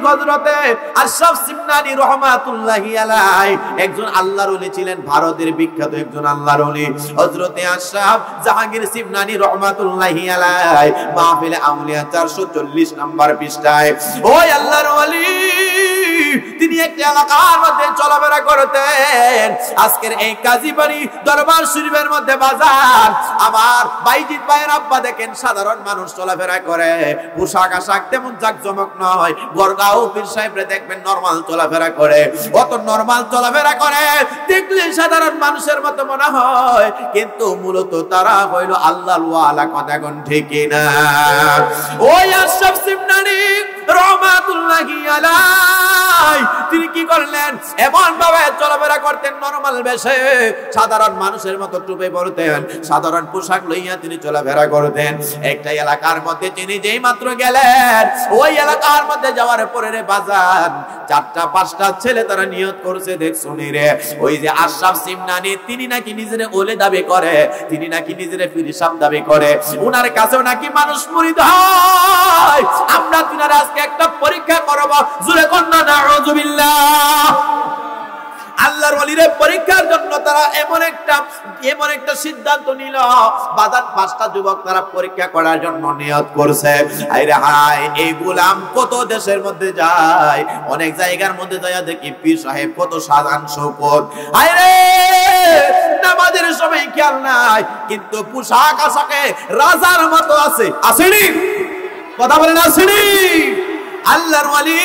হযরতে আশরাফ সিমনানি রাহমাতুল্লাহি আলাইহি একজন আল্লাহর ওলি ছিলেন, ভারতের বিখ্যাত একজন আল্লাহর ওলি হযরতে আশরাফ জাহাঙ্গীর সিমনানি রাহমাতুল্লাহি আলাইহি মাহফিলে আউলিয়া 440 নম্বর পৃষ্ঠায় ওই আল্লাহর ওলি তিনি একটা এলাকার মধ্যে চলাফেরা করতেন। আজকের এই কাজীবাড়ি দরবার শরীফের মধ্যে বাজার, আমার বাইজিৎ ভাইয়ের আব্বা দেখেন সাধারণ মানুষ চলাফেরা করে, পোশাক আশাক তেমন জাকজমক নয়। বরগাঁও পীর সাহেবরে দেখবেন নরমাল চলাফেরা করে, অত নরমাল চলাফেরা করে দেখলে সাধারণ মানুষের মতো মনে হয়, কিন্তু মূলত তারা হইল আল্লাহর ওয়ালা। কথা কোন ঠিক না? ওই আশরাফ সিমনানি রাহমাতুল্লাহি আলাইহি তিনি কি করলেন, এমন ভাবে চলাফেরা করতেন নরমাল বেশে, সাধারণ মানুষের মতো টুপি পরতেন, সাধারণ পোশাক লইয়া তিনি চলাফেরা করতেন। একটা এলাকার মধ্যে তিনি যেই মাত্র গেলেন, ওই এলাকার মধ্যে যাওয়ার পরে রে বাজার 4টা-5টা ছেলে তারা নিয়ত করছে, দেখছো নি রে ওই যে আশরাফ সিমনানি তিনি নাকি নিজের ওলে দাবি করে, তিনি নাকি নিজের পীর সাহেব দাবি করে, উনার কাছেও নাকি মানুষ মুরিদ হয়। আমরা তিনার আজকে একটা পরীক্ষা করব, জোরে কন্না নাউযুবিল্লাহ। আল্লাহর ওলিরে পরীক্ষার জন্য তারা এমন একটা সিদ্ধান্ত নিল, বাজার 5টা যুবক তারা পরীক্ষা করার জন্য নিয়ত করছে। আরে হায়, এই গোলাম কত দেশের মধ্যে যায়, অনেক জায়গার মধ্যে যায় দেখি পীর সাহেব কত সাজান শৌকত, আরে নামাজের সময় খেয়াল নাই, কিন্তু পোশাক আশাকে রাজার মতো আছে, আসেনি? কথা বলেন আসেনি? আল্লাহর ওলি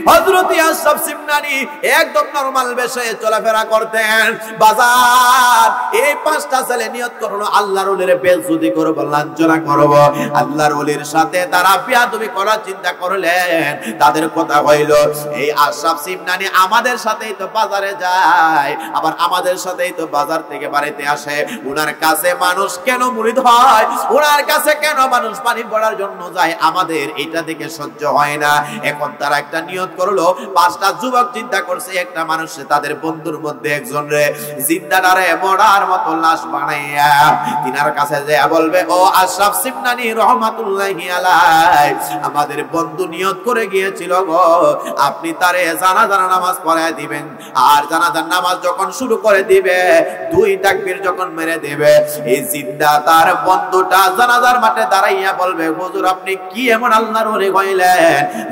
হযরত আশরাফ সিমনানি একদম নরমাল বেশে চলাফেরা করতেন। বাজার এই 5টা ছেলে নিয়ত করলো আল্লাহর ওলির বেইজ্জতি করব, লাঞ্ছনা করব। আল্লাহর ওলির সাথে তারা বিয়াদবি করার চিন্তা করলেন। তাদের কথা হইল, এই আশরাফ সিমনানি আমাদের সাথেই তো বাজারে যায়, আবার আমাদের সাথেই তো বাজার থেকে বাড়িতে আসে, উনার কাছে মানুষ কেন মুরিদ হয়, উনার কাছে কেন মানুষ পানি পড়ার জন্য যায়, আমাদের এটা দেখে সহ্য হয় না। এখন তারা একটা নিয়ত করলো, 5টা যুবক চিন্তা করছে একটা মানুষ তাদের বন্ধুর মধ্যে একজন রে জিন্দাটারে মরার মতো লাশ বানাইয়া তিনার কাছে যে বলবে, ও আশরাফ সিমনানি রাহমাতুল্লাহি আলাইহি আমাদের বন্ধু নিয়ত করে গিয়েছিল গো, আপনি তারে জানাজার নামাজ পড়ায় দিবেন, আর জানাজার নামাজ যখন শুরু করে দিবে 2 তাকবীর যখন মেরে দেবে, এই জিন্দা তার বন্ধুটা জানাজার মাঠে দাঁড়াইয়া বলবে, হুজুর আপনি কি এমন আল্লাহর ওলি হইলেন,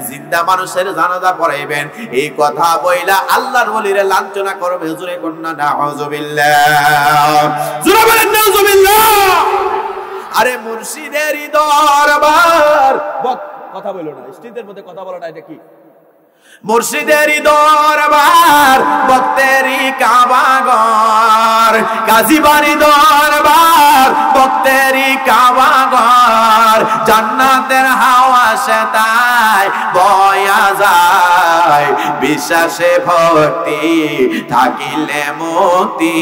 জিন্দা মানুষের জানাজা পড়াইবেন? এই কথা বইলা আল্লাহর ওলিরে লাঞ্ছনা করবে। হুজুরে কন্না নাউযুবিল্লাহ, জোরে বলেন নাউযুবিল্লাহ। আরে মুর্শিদের দরবার, কথা বলো না, স্টেজের মধ্যে কথা বলো না, এটা কি? মুর্শিদের দরবার, ভক্তেরি কাবাগর, কাজীবাড়ি দরবার, ভক্তেরি কাবাগর, জান্নাতের হাওয়া সেতায় বয়া যায়, বিশ্বাসে ভক্তি থাকিলে মুক্তি,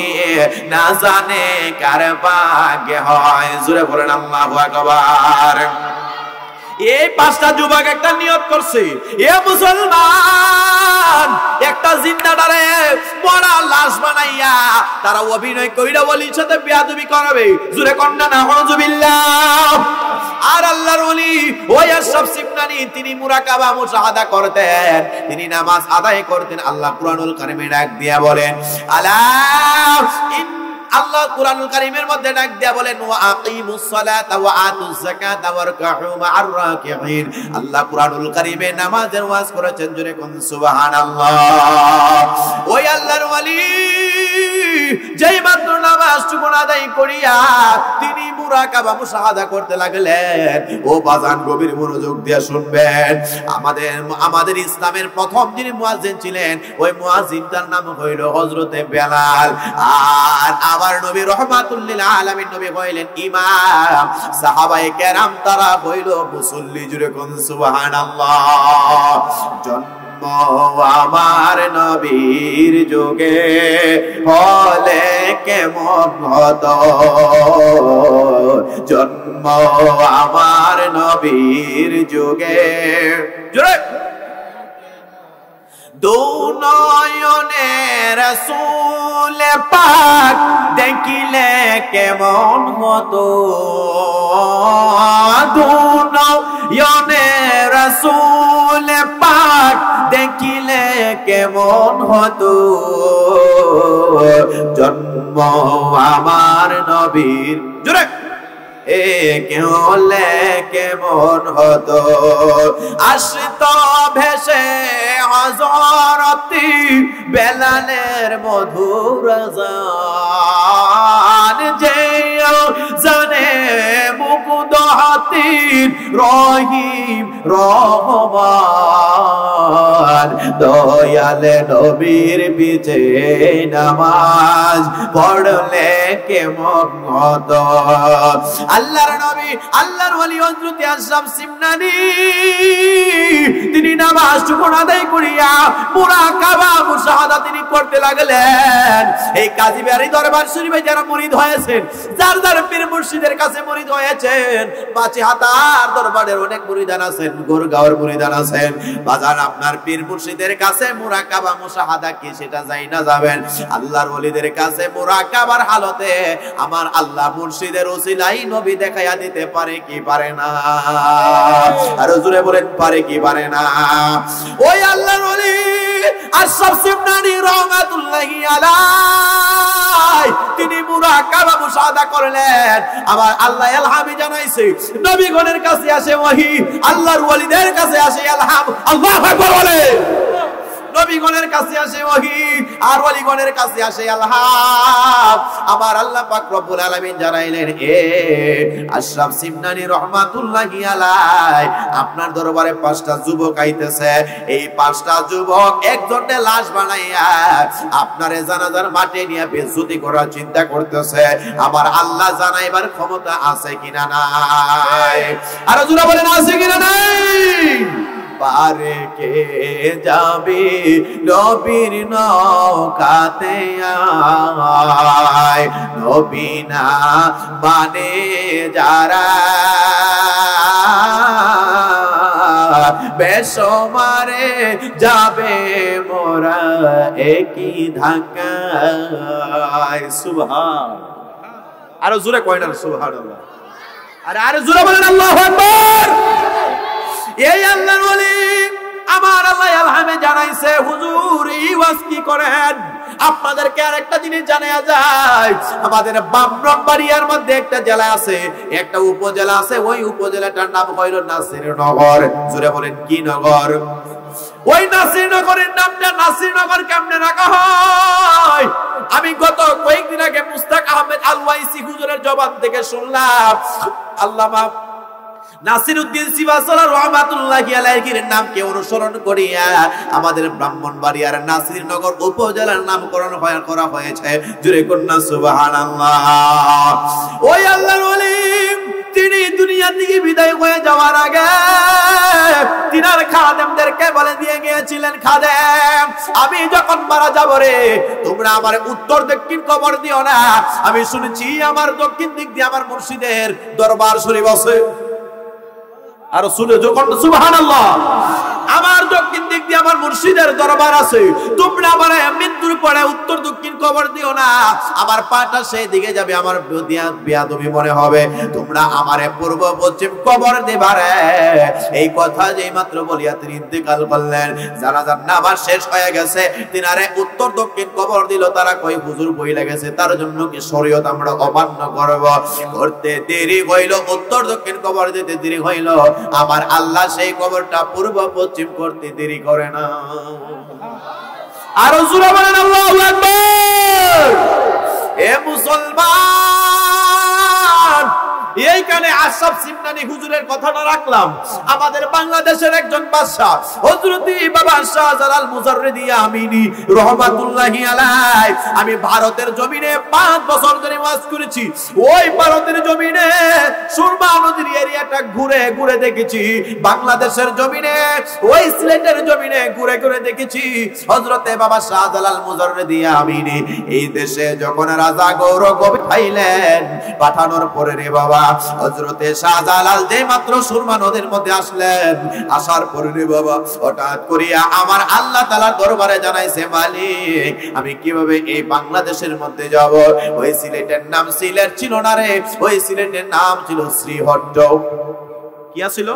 না জানে কার ভাগ্য হয়। জোরে বলেন আল্লাহু আকবার। এই 5টা যুবক একটা নিয়ত করছে, এ মুসলমান একটা জিন্দাটারে বড়া লাশ বানাইয়া তারা অভিনয় কইরা ওলির সাথে বেয়াদবি করাবে। জোরে কন্না নাউযুবিল্লাহ। আর আল্লাহর ওলি ওই আশরাফ সিমনানি তিনি মুরাকাবা মুশাহাদা করতেন, তিনি নামাজ আদায় করতেন। আল্লাহ কুরআনুল কারীমে ডাক দিয়া বলেন, আলা আল্লাহ কুরআনুল কারীমের মধ্যে ডাক দিয়া বলেন, ওয়া আকিমুস সালাতা ওয়া আতুজ যাকাতা ওয়ারকাউ মা'আর রাকিঈন। আল্লাহ কুরআনুল কারীমে নামাজের ওয়াজ করেছেন, জোরে কোন সুবহানাল্লাহ। ওই আল্লাহর ওলি যেই মাত্র নামাজটুকু আদায় করিয়া তিনি মুরাকাবা মুশাহাদা করতে লাগলেন। ও বাজান গভীর মনোযোগ দিয়ে শুনবেন, আমাদের ইসলামের প্রথম যিনি মুয়াজ্জিন ছিলেন, ওই মুয়াজ্জিনটার নাম হইল হযরতে বেলাল। আর আমার নবী রাহমাতুল লিল আলামিন নবী হইলেন ইমাম, সাহাবায়ে কেরাম তারা হইল মুসল্লি। জুরে কোন সুবহানাল্লাহ। জন্ম আমার নবীর যুগে হলে কেমন হতো, জন্ম আমার নবীর যুগে, জোরে দু নয়নে রাসূল পাক দেখিলে কেমন হতো দুনয়নে রাসূল পাক দেখিলে কেমন হতো জন্ম আমার নবীর জোরে কেহলে কেমন হতো আসতো ভেসে হযরতি বেলালের মধুর আযান যে জানে মুকুদ হাতির রহিম রহমান দয়ালে নবীর পিছে নামাজ পড়লে কেমন হতো আল্লাহর নবী আল্লাহর ওলি হযরত আশরাফ সিমনানি তিনি নামাজ যখন আদায় করিয়া মুরাকাবা মুশাহাদা তিনি করতে লাগলেন এই কাজী বাড়ি দরবার শরীফে যারা মুরিদ হয়েছেন যার যার পীর মুর্শিদের কাছে মুরিদ হয়েছেন বাঁচি হাতার দরবারের অনেক মুরিদান আছেন গোরগাঁওয়ের মুরিদান আছেন বাজার আপনার পীর মুর্শিদের কাছে মুরাকাবা মুশাহাদা কি সেটা যাই না যাবেন আল্লাহর ওলিদের কাছে মুরাকাবার হালতে আমার আল্লাহ মুর্শিদের ওসিলাই নবী দেখাইয়া দিতে পারে কি পারে না আর জোরে বলেন পারে কি পারে না ওই আল্লাহর ওলি আশরাফ সিমনানি রাহমাতুল্লাহি আলাইহি তিনি মুরাকাবা মুশাহাদা করলেন আমার আল্লাহ ইলহামি জানাইছে নবীগণের কাছে আসে ওহী আল্লাহর ওলিদের কাছে আসে ইলহাম আল্লাহু আকবার বলে নবীগণের কাছে আসে ওহী আর ওলিগণের কাছে আসে ইলহাম আমার আল্লাহ পাক রব্বুল আলামিন জানাইলেন এ আশরাফ সিমনানি রাহমাতুল্লাহি আলাইহি আপনার দরবারে 5টা যুবক আইতেছে এই 5টা যুবক একজনের লাশ বানাইয়া আপনারে জানাজার মাঠে নিয়ে বেইজ্জতি করার চিন্তা করতেছে আমার আল্লাহ জানাইবার ক্ষমতা আছে কিনা নাই আর জোরে বলেন আছে কিনা নাই পারে কে যাবে নবীর নৌকাতে আয় নবী না মানে যারা বেসমারে যাবে মোরা একই ধাক্কায় সুবহান আরো জোরে কয় না সুবহানাল্লাহ আরে জোরে বলেন আল্লাহু আকবার এই আল্লাহর ওলি আমার আল্লাহ ইলহামে জানাইছে হুজুর এই ওয়াজ কি করেন আপনাদেরকে আরেকটা জিনিস জানায়া যায় আমাদের ব্রাহ্মণবাড়িয়ার মধ্যে একটা জেলা আছে একটা উপজেলা আছে ওই উপজেলাটার নাম হইল নাসিরনগর জোরে বলেন কি নগর ওই নাসিরনগরের নামটা নাসিরনগর কেমনে রাখা হয় আমি গত কয়েকদিন আগে মুস্তাক আহমেদ আলওয়াইসি হুজুরের জবান থেকে শুনলাম আল্লামা নাসিরউদ্দিন সিবাসলা রাহমাতুল্লাহি আলাইহির নামকে অনুসরণ করিয়া আমাদের ব্রাহ্মণবাড়িয়ার নাসিরনগর উপজেলার নামকরণ করা হয়েছে জোরে কন্যা সুবহানাল্লাহ ওই আল্লাহর ওলি তিনি দুনিয়া থেকে বিদায় হয়ে যাওয়ার আগে তিনার খাদেমদেরকে বলে দিয়ে গিয়েছিলেন খাদেম আমি যখন মারা যাব রে তোমরা আমার উত্তর দক্ষিণ কবর দিও না আমি শুনেছি আমার দক্ষিণ দিক দিয়ে আমার মুর্শিদের দরবার শরীফ আছে আর শুনে যখন সুবহানাল্লাহ আমার দক্ষিণ দিক দিয়ে আমার মুর্শিদের দরবার আছে তোমরা আমারে মৃত্যুর পরে উত্তর দক্ষিণ কবর দিও না আমার পাটা সেই দিকে যাবে আমার বেয়াদবি মনে হবে তোমরা আমারে পূর্ব পশ্চিম কবর দিবারে এই কথা যেই মাত্র বলিয়া তিনি ইন্তেকাল করলেন জানাজার নামাজ শেষ হয়ে গেছে তিনারে উত্তর দক্ষিণ কবর দিল তারা কই হুজুর বই লেগেছে তার জন্য কি শরীয়ত আমরা অমান্য করব করতে দেরি হইল উত্তর দক্ষিণ কবর দিতে দেরি হইল আমার আল্লাহ সেই কবরটা পূর্ব পশ্চিম করতে দেরি করে না আর জোরে বলেন আল্লাহু আকবার এ মুসলমান এইখানে আশরাফ সিমনানি হুজুরের কথাটা রাখলাম আমাদের বাংলাদেশের একজন বাদশা হযরত বাবা শাহজালাল মুজাররিদি আমিনী রাহমাতুল্লাহি আলাইহি আমি ভারতের জমিনে 5 বছর ধরে ওয়াজ করেছি ওই ভারতের জমিনে সুরমা নদীর এরিয়াটা ঘুরে ঘুরে দেখেছি বাংলাদেশের জমিনে ওই সিলেটের জমিনে ঘুরে ঘুরে দেখেছি হযরত বাবা শাহজালাল মুজাররিদি আমিনী এই দেশে যখন রাজা গৌর কবি পাইলেন পাঠানোর পরে রে বাবা হযরতে শাহজালাল যে মাত্র সুরমা নদীর মধ্যে আসলেন, আসার পরে বাবা হঠাৎ করিয়া আমার আল্লাহ তাআলার দরবারে জানাইছে, মালিক আমি কিভাবে এই বাংলাদেশের মধ্যে যাব? ওই সিলেটের নাম সিলেট ছিল না রে, ওই সিলেটের নাম ছিল শ্রীহট্ট। কি ছিল?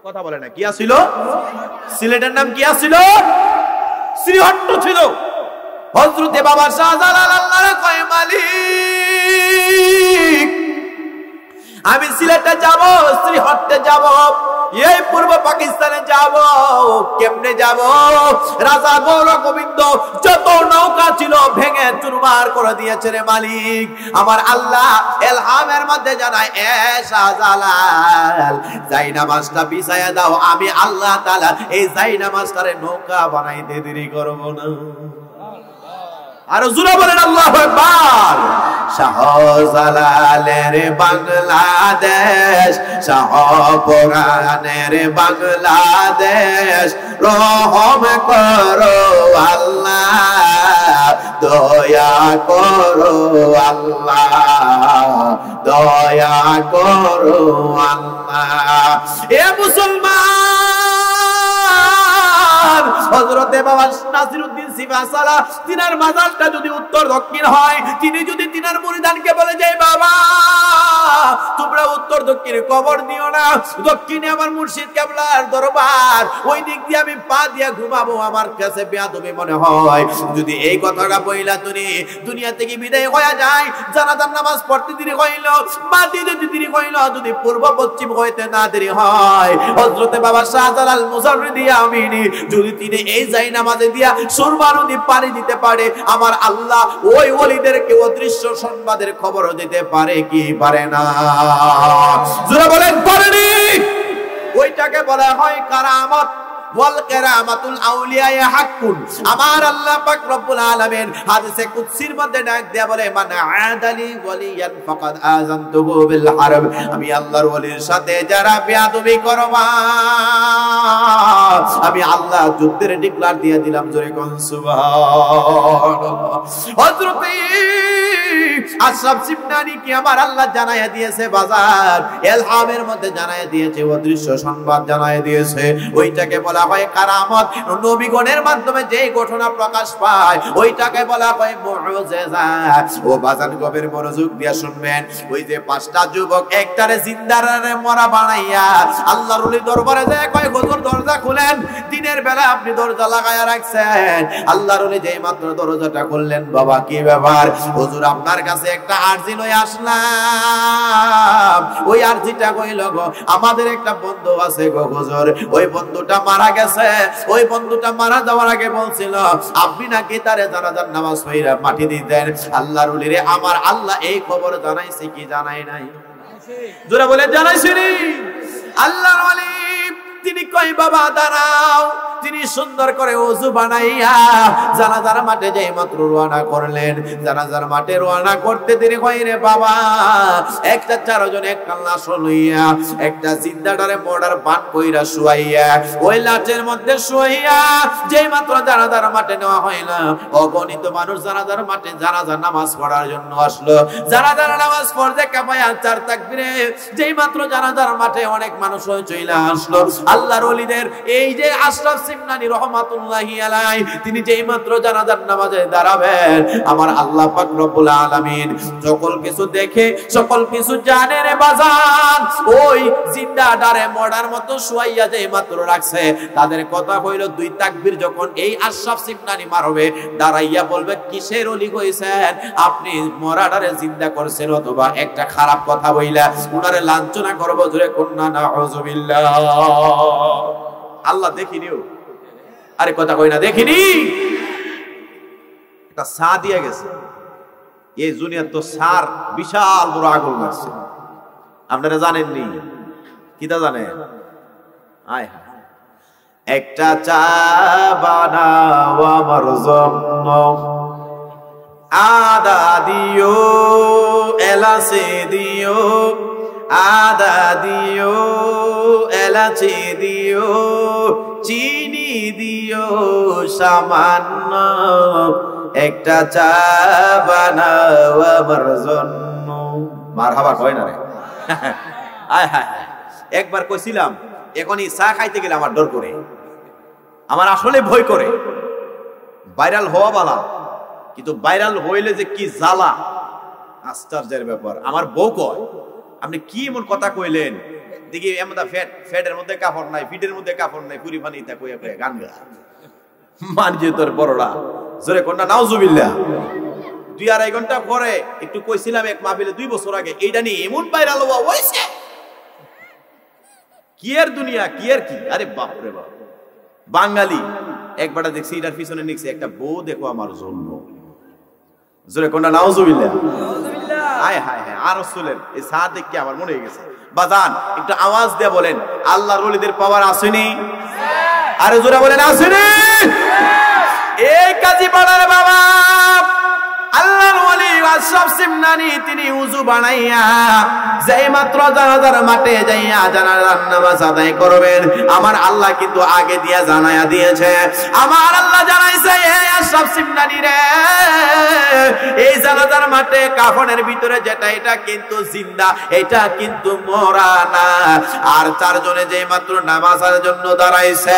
কথা বলে না, কি ছিল? সিলেটের নাম কি ছিল? শ্রীহট্ট ছিল। হযরতে বাবা শাহজালাল আল্লাহর কয়, মালিক আমি সিলেটে যাব, শ্রীহট্টে যাব, এই পূর্ব পাকিস্তানে যাব, কেমনে যাব? রাজা গৌর গোবিন্দ যত নৌকা ছিল ভেঙে চুরমার করে দিয়েছে রে মালিক। আমার আল্লাহ ইলহামের মধ্যে জানায়, এ শাহজালাল জায়নামাজটা বিছায়া দাও, আমি আল্লাহ তাআলা এই জায়নামাজটারে নৌকা বানাইতে দেরি করব না। আর জোরে বলেন আল্লাহু আকবার। শাহজালালের বাংলাদেশ, শাহপুরানের বাংলাদেশ, রহম করো আল্লাহ, দয়া করো আল্লাহ, দয়া করো আল্লাহ। এ মুসলমান, হযরতে বাবা নাসিরউদ্দিন সিপাহসালা তিনার মাজারটা যদি উত্তর দক্ষিণ হয়, তিনি যদি তিনার মুরিদানকে বলে যায়, বাবা তোমরা উত্তর দক্ষিণে কবর দিও না, দক্ষিণে আমার মুর্শিদ কেবলার দরবার, ওই দিক দিয়ে আমি পা দিয়া ঘুমাবো, আমার কাছে বেয়াদবি মনে হয়। যদি এই কথাটা বইলা তুমি দুনিয়া থেকে বিদায় হয়ে যায়, জানাজার নামাজ পড়তে দেরি হইল, মাটি যদি দেরি হইল, যদি পূর্ব পশ্চিম হইতে না দেরি হয়, হযরতে বাবা শাহজালাল মুজাররিদি আমিনী যদি তিনি এই জায়নামাজে দিয়া সুরমা নদী পানি দিতে পারে, আমার আল্লাহ ওই ওলিদেরকে অদৃশ্য সংবাদের খবর দিতে পারে কি পারে না? জোরে বলেন পারেনি। ওইটাকে বলা হয় কারামত। ওয়াল কারামাতুল আউলিয়া হাক্কুন। আমার আল্লাহ পাক রব্বুল আলামিন হাদিসে কুদসির মধ্যে ডাক দেয়া বলে, মান আদালি ওয়ালিয়ান ফাকাদ আযানতুহু বিল হারব। আমি আল্লাহর ওলির সাথে যারা বেয়াদবি করবা, আমি আল্লাহ যুদ্ধের ডিক্লার দিয়ে দিলাম। জোরে কোন সুবহানাল্লাহ। হযরতে আশরাফ সিবনানি কি আমার আল্লাহ জানায়া দিয়েছে, বাজার ইলহামের মধ্যে জানায়া দিয়েছে, অদৃশ্য সংবাদ জানায়া দিয়েছে। ওইটাকে বলা হয় কারামত। নবীগণের মাধ্যমে যে ঘটনা প্রকাশ পায় ওইটাকে বলা হয় মুজিজা। ও বাজান গভীর মনোযোগ দিয়ে শুনবেন। ওই যে পাঁচটা যুবক একটারে জিন্দারে মরা বানাইয়া আল্লাহর ওলি দরবারে যায়, কয় হুজুর দরজা খুলেন। দিনের বেলা আপনি দরজা লাগায়া রাখছেন, আল্লাহর ওলি যেই মাত্র দরজাটা খুললেন, বাবা কি ব্যাপার? হুজুর আপনার কাছে একটা আরজি লই আসলাম। ওই আরজিটা কইল গো, আমাদের একটা বন্ধু আছে গো হুজুর, ওই বন্ধুটা মারা গেছে। ওই বন্ধুটা মারা যাওয়ার আগে বলছিল আপনি নাকি তারে জানাজার নামাজ পড়া মাটি দিতেন। আল্লাহর ওলিরে আমার আল্লাহ এই খবর জানাইছে কি জানাই নাই? জোরে বলে জানাইছি নি। আল্লাহর ওলি তিনি কই বাবা দাঁড়াও। তিনি সুন্দর করে ওযু বানাইয়া জানাজার মাঠে যাই মাত্র রওনা করলেন। জানাজার মাঠে রওনা করতে দেরি হয় রে বাবা, একটা চারজন একটা লাশ লইয়া একটা জিন্দাটারে মর্ডার বান কইরা শুয়াইয়া ওই লাশের মধ্যে শুয়াইয়া যেই মাত্র জানাজার মাঠে নেওয়া হয় না, অগণিত মানুষ জানাজার মাঠে জানাজার নামাজ পড়ার জন্য আসলো। জানাজার নামাজ পড়তে কামায়া চার তাকবীরে যেই মাত্র জানাজার মাঠে অনেক মানুষ চলে আসলো। আল্লাহর ওলিদের এই যে আশরাফ সিমনানি রহমাতুল্লাহি আলাইহি তিনি যেই মাত্র জানাজার নামাজে দাঁড়াবেন, আমার আল্লাহ পাক রব্বুল আলামিন সকল কিছু দেখে সকল কিছু জানে রে বাজান। ওই জিন্দাটারে মর্ডার মতো শুয়াইয়া যেই মাত্র রাখছে, তাদের কথা হইল দুই তাকবীর যখন এই আশরাফ সিমনানি মারবে, দাঁড়াইয়া বলবে কিসের ওলি কইছেন আপনি? মরাটারে জিন্দা করছেন, অথবা একটা খারাপ কথা বইলা উনারে লাঞ্ছনা করব। জোরে কন্না নাউযুবিল্লাহ। আল্লাহ দেখিনিও, আরে কথা কই না দেখিনি। একটা সা দিয়ে গেছে, এই জুনিয়র তো সার বিশাল বড় আগুন লাগছে, আপনারা জানেননি? কিটা জানেন? আয় হায়, একটা চা বানাও আমার জন্য, আদা দিও এলাচি দিও, আদা দিও এলাচি দিও, চিনি দিও সামান্য, একটা চা বানাও আমার জন্য। মারহাবা কয় না রে? আয় হায়, একবার কইছিলাম এখনই চা খাইতে গেলে আমার ডর করে, আমার আসলে ভয় করে। ভাইরাল হওয়া বালা, কিন্তু ভাইরাল হইলে যে কি জ্বালা, আশ্চর্যের ব্যাপার। আমার বউ কয়, আপনি কি এমন কথা কইলেন, দেখি এমন ফ্যাটের মধ্যে কাপড় নাই, ফিটের মধ্যে কাপড় নাই, পুরি পানি তা কইয়া কইয়া গান গা মানছে তোর বড়রা, জোরে কন্যা নাউজুবিল্লাহ। 2-2.5 ঘন্টা পরে একটু কইছিলাম এক মাহফিলে 2 বছর আগে, এইটা নিয়ে এমন ভাইরাল হওয়া হইছে, কি এর দুনিয়া, কি এর কি। আরে বাপ রে বাপ, বাঙালি একবারটা দেখছি এটার পিছনে নিচ্ছে একটা বউ দেখো আমার জন্য, জোরে কোনটা নাউজুবিল্লাহ। হায় হায় হায়, আর রাসূলের এই সাদ দেখে আমার মনে হয়ে গেছে। বাজান একটু আওয়াজ দিয়ে বলেন, আল্লাহর ওলিদের পাওয়ার আসেনি? আরে জোরে বলেন আসেনি? এই কাজী পাড়ার বাবা আল্লাহর ওলি আশরাফ সিমনানি, তিনি উযু বানাইয়া যেই মাত্র জানাজার মাঠে যাইয়া জানাজার নামাজ আদায় করবেন, আমার আল্লাহ কিন্তু আগে দিয়া জানায়া দিয়েছে। আমার আল্লাহ জানাইছে, এই আশরাফ সিমনানি রে, এই জানাজার মাঠে কাফনের ভিতরে যেটা, এটা কিন্তু জিন্দা, এটা কিন্তু মরা না। আর 4 জনে যেই মাত্র নামাজের জন্য দাঁড়াইছে,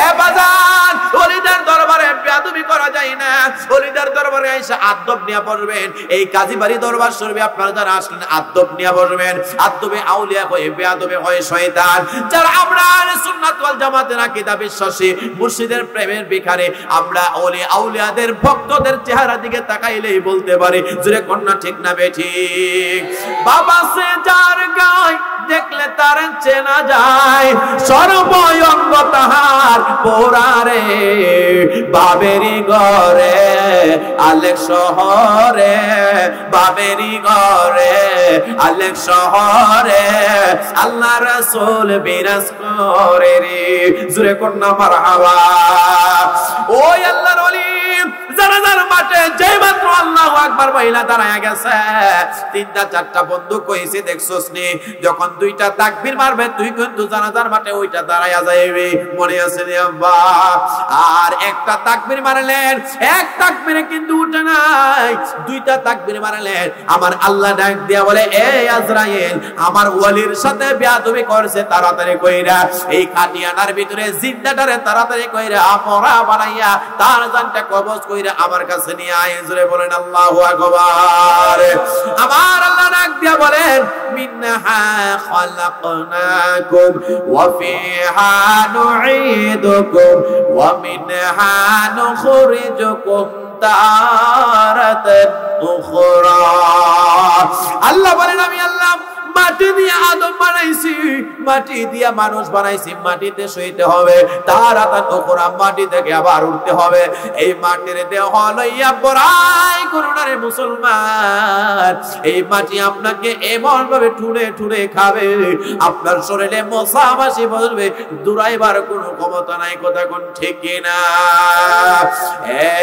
এ বাজান ওলিদের দরবারে বেয়াদবি করা যায় না, ওলিদের দরবারে এসে আদব নিয়ে বসবেন। এই কাজীবাড়ি দরবার শরীফে আপনারা যারা আসলেন আদব নিয়ে বসবেন। আদবে আউলিয়া হয়, বেয়াদবে হয় শয়তান। যারা আমরা আহলে সুন্নাত ওয়াল জামাতের আকীদা বিশ্বাসী, মুর্শিদের প্রেমের ভিখারি, আমরা ওলি আউলিয়াদের ভক্তদের চেহারা দিকে তাকাইলেই বলতে পারি, জোরে কন্যা ঠিক না বেঠিক? বাবা সে যার গায় দেখলে তার চেনা যায়, সর্বঙ্গ তাহার পোড়ারে, বাবেরি ঘরে আলেক শহরে, বাবেরি ঘরে আলেক শহরে আল্লাহ রাসূল বিরাজ করে রে, জোরে কন্যা মারহাবা। ওই আল্লাহর ওলি জানাজার মাঠে যেই মাত্র আল্লাহু আকবার বইলা দাঁড়ায়া গেছে, 3টা-4টা বন্দুক কইছে দেখছস নি, যখন 2টা তাকবীর মারবে তুই কিন্তু জানাজার মাঠে ওইটা দাঁড়ায়া যাইবি, মনে আছে রে আব্বা? আর একটা তাকবীর মারলেন, এক তাকবীরে কিন্তু উঠে নাই, 2টা তাকবীর মারলেন। আমার আল্লাহ ডাক দিয়া বলে, এ আজরাইল, আমার ওলির সাথে বেয়াদবি করছে, তাড়াতাড়ি কইরা এই কাটিয়ানার ভিতরে জিন্দাটারে তাড়াতাড়ি কইরা মরা বানাইয়া তার জানটা কবজ কইরা আমার কাছে নিয়ে আয়, জোরে বলেন আল্লাহু আকবার। আমার আল্লাহ ডাক দিয়া বলেন, মিনহা খালাকনাকুম ওয়া ফিহা নুঈদুকুম ওয়া মিনহা নুখরিজুকুম তারাতান উখরা। আল্লাহ বলেন, আমি আল্লাহ মাটি দিয়ে আদম বানাইছি, মাটি দিয়ে মানুষ বানাইছি, মাটিতে শুইতে হবে, তারাতান উখরা, মাটি থেকে আবার উঠতে হবে। এই মাটির দেহ লইয়া বড়াই করুন রে মুসলমান, এই মাটি আপনাকে এমন ভাবে ঠুড়ে ঠুড়ে খাবে, আপনার শরীরে মশা মাছি বসবে, দূরাইবার কোনো ক্ষমতা নাই। কথা কোন ঠিক না?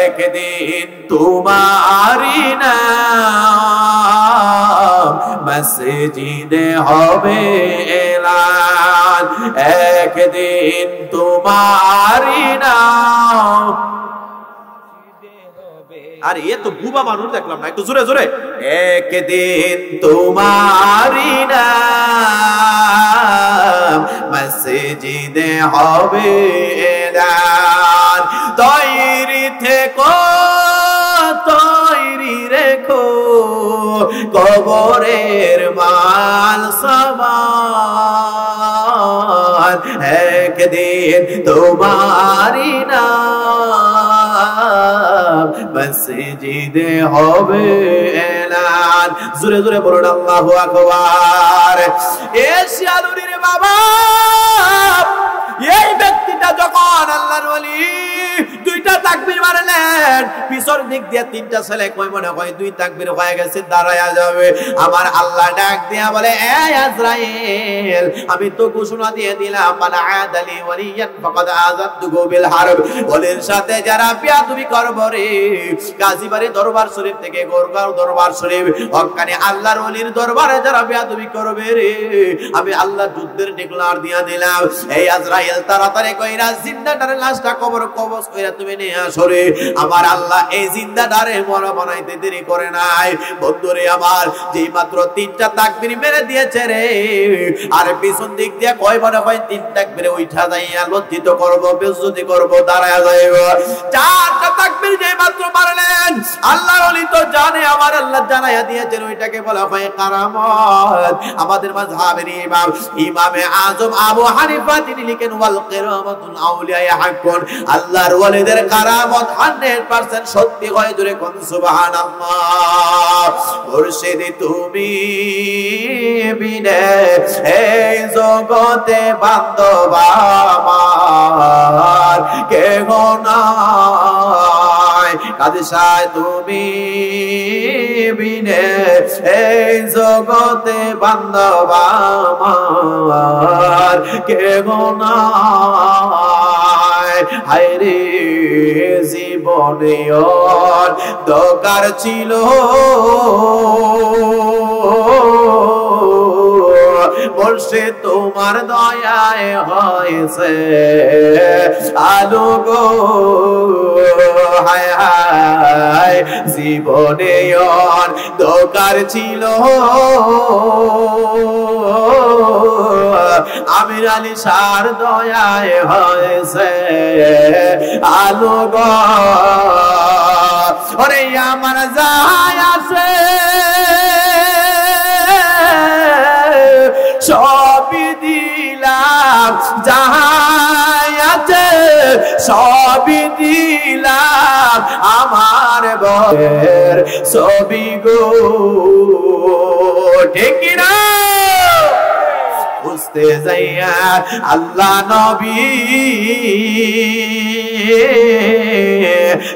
একদিন তোমারি না মসজিদে হবে এলান, একদিন তোমারি নাম। আরে এ তো বুবা মানুষ দেখলাম না, একটু জোরে জোরে। একদিন তোমারি নাম মসজিদে হবে এলান, তৈরি থেকো তৈরি রেখো কবরের মাল সামান, একদিন তোমারি নাম মসজিদে হবে এলান, জোরে জোরে বলুন আল্লাহু আকবার। এ শিয়ালুরির বাবা, এই ব্যক্তিটা যখন আল্লাহর ওলি 2টা তাকবীর মারলেন, পিছর দিক দিয়ে 3টা ছেলে কই মনে হয় 2 তাকবীর হয়ে গেছে, দাঁড়ায়া যাবে। আমার আল্লাহ ডাক দিয়া বলে, এ আজরাইল, আমি তো ঘোষণা দিয়ে দিলাম, মান আদালি ওয়ালিয়ান ফাকাদ আযানতুহু বিল হারব, ওলির সাথে যারা বেয়াদবি করবে রে, কাজীবাড়ি দরবার শরীফ থেকে গোরগাঁও দরবার শরীফ, হক্কানি আল্লাহর ওলির দরবারে যারা বেয়াদবি করবে রে, আমি আল্লাহ যুদ্ধের ডিক্লার দিয়া দিলাম। এই আজরাইল তাড়াতাড়ি কইরা জিন্দাটার লাশটা কবর কবজ কইরা তুমি নিয়ে আসো রে। আমার আল্লাহ এই জিন্দাটারে মরা বানাইতে দেরি করে নাই। বন্ধুরে আমার, যেই মাত্র 3টা তাকবীর মেরে দিয়েছে রে, আর পিছন দিক দিয়ে কয় মনে হয় 3 তাকবীরে উঠা যাইয়া লজ্জিত করব, বেইজ্জতি করব, দাঁড়ায়া যাইব। 4টা তাকবীর যেই মাত্র মারলেন, আল্লাহর ওলি তো জানে, আমার আল্লাহ জানাইয়া দিয়েছেন ওইটাকে বলা হয় কারামত। আমাদের মাযহাবের ইমাম ইমামে আযম আবু হানিফা তিনি লিখেন ওয়াল কিরামাতুল আউলিয়া হাক্কুন, আল্লাহর ওলিদের কারামত 100% সত্যি হয়। জোরে কোন সুবহানাল্লাহ। মুর্শিদ তুমি বিনে এই জগতে বান্ধব আমার কেহ নাই, কাজী সাহেব তুমি বিনে এই জগতে বান্ধব আমার কেহ নাই। হায়রে জীবনে দরকার ছিল বলছে তোমার দয়ায় হয়েছে আলো গো, হায় হায় জীবনে দরকার ছিল আমির আলী শাহর দয়ায় হয়েছে আলো গো। ওরে আমার যায় আছে সবই দিলাম, যাহাই আছে সবই দিলাম, আমার বয়ের ছবি গো, ঠিক না? বুঝতে যাইয়া আল্লাহ নবী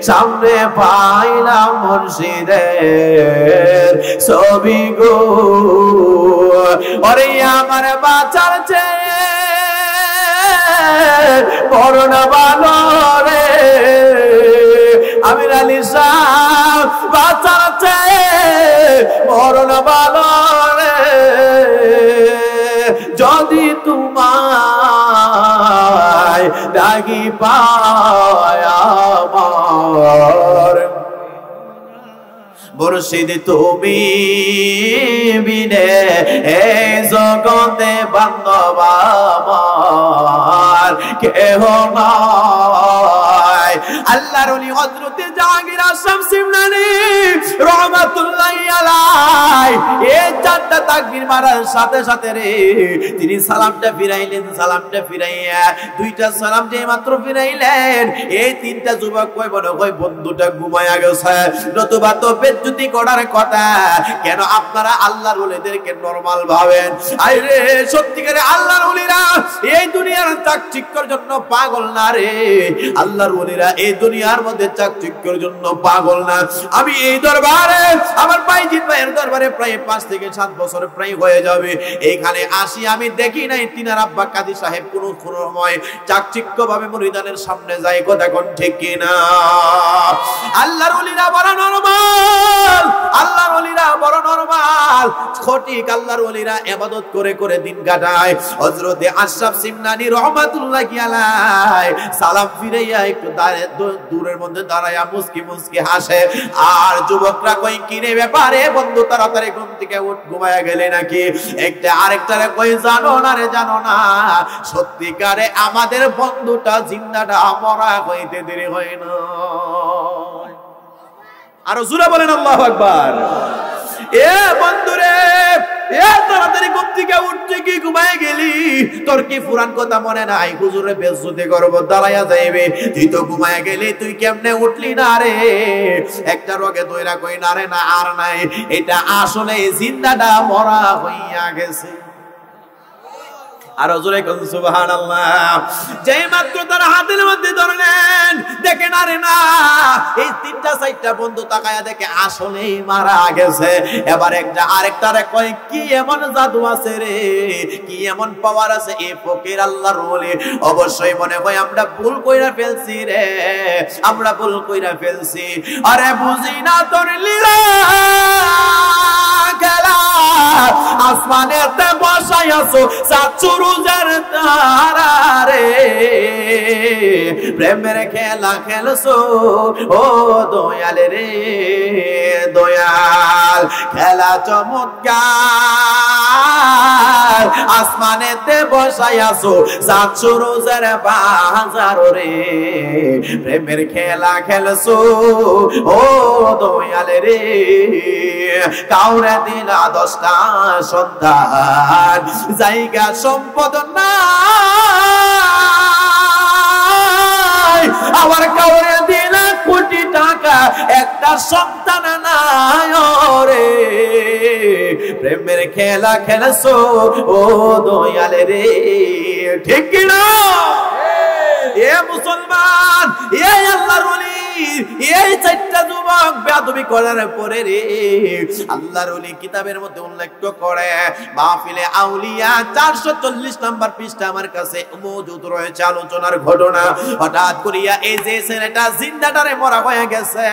সামনে পাইলাম মুর্শিদের ছবি গো। ওরে আমার বাঁচার চেয়ে বড় না ভালো রে, আমির আলী শাহ বাঁচার চেয়ে বড় না ভালো রে, যদি তোমায় ডাকি পায় আমার মুর্শিদ তুমি বিনে এই জগতে বান্ধব আমার কেহ নাই। আল্লাহর ওলি হযরতে জাহাঙ্গীর আশরাফ সিমনানি রাহমাতুল্লাহি আলাইহি এই 4টা তাকবীর মারার সাথে সাথে রে তিনি সালামটা ফিরাইলেন। সালামটা ফিরাইয়া 2টা সালাম যেই মাত্র ফিরাইলেন, এই 3টা যুবক কই বড় কই বন্ধুটা ঘুমায়া গেছে, নতুবা তো বেজ্জতি করার কথা। কেন আপনারা আল্লাহর ওলিদেরকে নরমাল ভাবেন? আরে সত্যিকারে আল্লাহর ওলিরা এই দুনিয়ার চাকচিক্যের জন্য পাগল না রে। আল্লাহর ওলিরা এই দুনিয়ার মধ্যে চাকচিক্যের জন্য পাগল না। আমি এই দরবারে আমার বাইজিৎ ভাইয়ের দরবারে প্রায় 5 থেকে 7 বছর প্রায় হয়ে যাবে। এইখানে আসি, আমি দেখি নাই তিনার আব্বা কাজী সাহেব কোনো সময় চাকচিক্য ভাবে মুরিদানের সামনে যায়। কথা কোন ঠিক কিনা? আল্লাহর ওলিরা বড় নরমাল, আল্লাহর ওলিরা বড় নরমাল, সঠিক আল্লাহর ওলিরা ইবাদত করে করে দিন কাটায়। হযরতে আশরাফ সিমনানি রাহমাতুল্লাহি আলাইহি সালাম ফিরাইয়া একটু দূরের মধ্যে দাঁড়ায়া মুস্কি মুস্কি হাসে। আর যুবকরা কই কিরে ব্যাপারে বন্ধু তাড়াতাড়ি ঘুম থেকে উঠ, ঘুমায়া গেলে নাকি? একটা আরেকটারে কই জানো না রে, জানো না সত্যিকারে আমাদের বন্ধুটা জিন্দাটা মরা হইতে দেরি হয় না। আরো জোরে বলেন আল্লাহু আকবার। এ বন্ধুরে, এ তাড়াতাড়ি ঘুম থেকে উঠতে কি ঘুমায় গেলি? তোর কি পুরান কথা মনে নাই? হুজুরে বেজ্জতি করব, দাঁড়ায়া যাইবে। তুই তো ঘুমায় গেলি, তুই কেমনে উঠলি না রে? একটা রোগে দইরা কই না রে, না আর নাই, এটা আসলে জিন্দাটা মরা হইয়া গেছে। আর জোরে কোন সুবহানাল্লাহ। যেই মাত্র তার হাতের মধ্যে ধরলেন, দেখেন আরে না, এই 3টা 4টা বন্ধু তাকায়া দেখে আসলেই মারা গেছে। এবার একটা আরেকটারে কয় কি এমন জাদু আছে রে, কি এমন পাওয়ার আছে এই ফকির আল্লাহর ওলি? অবশ্যই মনে হয় আমরা ভুল কইরা ফেলছি রে, আমরা ভুল কইরা ফেলছি। আরে বুঝি না তোর লীলা খেলা, আসমানেতে বসাইয়াছো চাঁদ সূরজের তারা রে, প্রেমের খেলা খেলছো ও দয়াল রে দয়াল, খেলা চমৎকার আসমানেতে বসাইয়াছো চাঁদ সূরজের বাজার রে, প্রেমের খেলা খেলছো ও দয়াল রে, কাউরে দিলা 10টা সন্তান, জায়গা সম্পদ নাই, আবার কাউরে দিলা কোটি টাকা, একটা সন্তান নাই রে, প্রেমের খেলা খেলছো ও দয়াল রে, ঠিক কি না? এ মুসলমান, এই আল্লাহর ওলি, এই চারটা যুবক বেয়াদবি করার পরে রে আল্লাহর ওলি কিতাবের মধ্যে উল্লেখ করে, মাহফিলে আউলিয়া 440 নাম্বার পৃষ্ঠা আমার কাছে মজুদ রয়েছে আলোচনার ঘটনা। হঠাৎ করিয়া এই যে ছেলেটা জিন্দাটারে মরা হয়ে গেছে,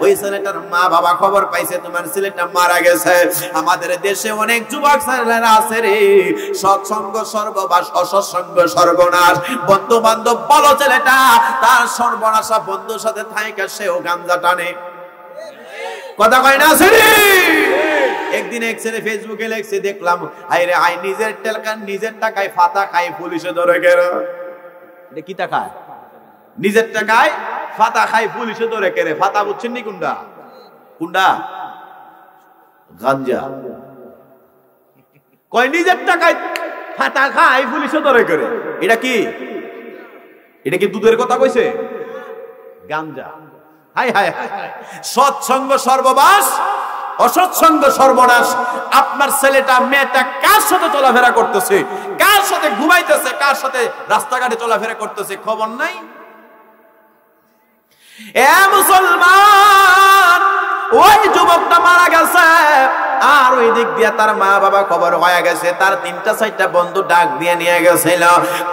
ওই ছেলেটার মা বাবা খবর পাইছে তোমার ছেলেটা মারা গেছে। আমাদের দেশে অনেক যুবক ছেলেরা আছে রে, সৎসঙ্গ সর্ববাস, অসৎসঙ্গ সর্বনাশ। বন্ধু বান্ধব বলো ছেলেটা তার সর্বনাশা বন্ধুর সাথে থাইকা সেও গাঞ্জা টানে, কথা কয় না? একদিন এক ছেলে ফেসবুকে লেখছে, দেখলাম আইরে আই নিজের টাকায় ফাতা খাই, পুলিশে ধরে গেল। এটা কি টাকায়? নিজের টাকায় ফাতা খাই, পুলিশে ধরে কেড়ে। ফাতা বুঝছেন নি কোনটা? কোনটা? গাঞ্জা। কয় নিজের টাকায় ফাতা খাই, পুলিশে ধরে কেড়ে। এটা কি? এটা কি দুধের কথা কইছে? গাঞ্জা। হাই হাই হাই, সৎসঙ্গ সর্ববাস, অসৎসঙ্গ সর্বনাশ। আপনার ছেলেটা মেয়েটা কার সাথে চলাফেরা করতেছে, কার সাথে ঘুমাইতেছে, কার সাথে রাস্তাঘাটে চলাফেরা করতেছে, খবর নাই। এ মুসলমান, ওই যুবকটা মারা গেছে, আর ওই দিক দিয়ে তার মা বাবা খবর হয়ে গেছে, তার 3-4টা বন্ধু ডাক দিয়ে নিয়ে গেছিল,